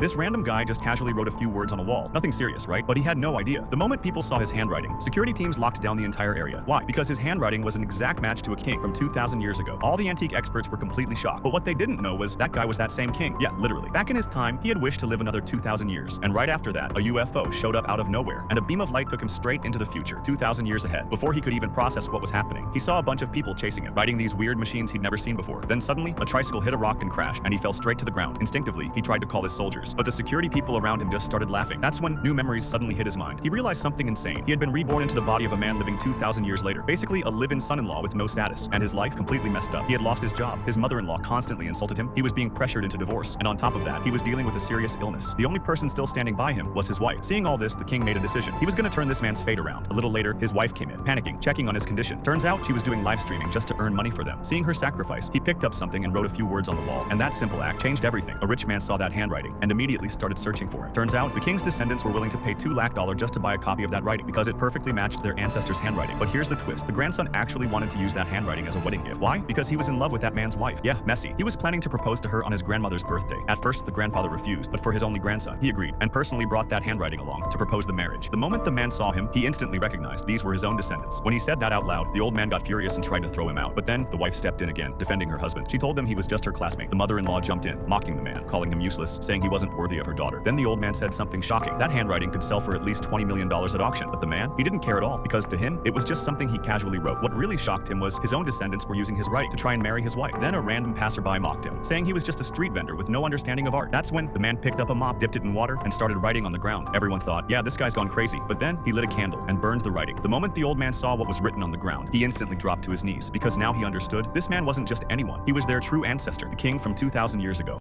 This random guy just casually wrote a few words on a wall. Nothing serious, right? But he had no idea. The moment people saw his handwriting, security teams locked down the entire area. Why? Because his handwriting was an exact match to a king from 2,000 years ago. All the antique experts were completely shocked. But what they didn't know was that guy was that same king. Yeah, literally. Back in his time, he had wished to live another 2,000 years. And right after that, a UFO showed up out of nowhere, and a beam of light took him straight into the future, 2,000 years ahead. Before he could even process what was happening, he saw a bunch of people chasing him, riding these weird machines he'd never seen before. Then suddenly, a tricycle hit a rock and crashed, and he fell straight to the ground. Instinctively, he tried to call his soldiers, but the security people around him just started laughing. That's when new memories suddenly hit his mind. He realized something insane. He had been reborn into the body of a man living 2,000 years later, basically a live-in son-in-law with no status, and his life completely messed up. He had lost his job. His mother-in-law constantly insulted him. He was being pressured into divorce, and on top of that, he was dealing with a serious illness. The only person still standing by him was his wife. Seeing all this, the king made a decision. He was going to turn this man's fate around. A little later, his wife came in, panicking, checking on his condition. Turns out she was doing live streaming just to earn money for them. Seeing her sacrifice, he picked up something and wrote a few words on the wall, and that simple act changed everything. A rich man saw that handwriting and immediately started searching for it. Turns out, the king's descendants were willing to pay $2 lakh just to buy a copy of that writing because it perfectly matched their ancestors' handwriting. But here's the twist. The grandson actually wanted to use that handwriting as a wedding gift. Why? Because he was in love with that man's wife. Yeah, messy. He was planning to propose to her on his grandmother's birthday. At first, the grandfather refused, but for his only grandson, he agreed and personally brought that handwriting along to propose the marriage. The moment the man saw him, he instantly recognized these were his own descendants. When he said that out loud, the old man got furious and tried to throw him out. But then the wife stepped in again, defending her husband. She told him he was just her classmate. The mother-in-law jumped in, mocking the man, calling him useless, saying he wasn't worthy of her daughter. Then the old man said something shocking. That handwriting could sell for at least $20 million at auction. But the man, he didn't care at all because to him, it was just something he casually wrote. What really shocked him was his own descendants were using his writing to try and marry his wife. Then a random passerby mocked him, saying he was just a street vendor with no understanding of art. That's when the man picked up a mop, dipped it in water, and started writing on the ground. Everyone thought, yeah, this guy's gone crazy. But then he lit a candle and burned the writing. The moment the old man saw what was written on the ground, he instantly dropped to his knees because now he understood this man wasn't just anyone. He was their true ancestor, the king from 2,000 years ago.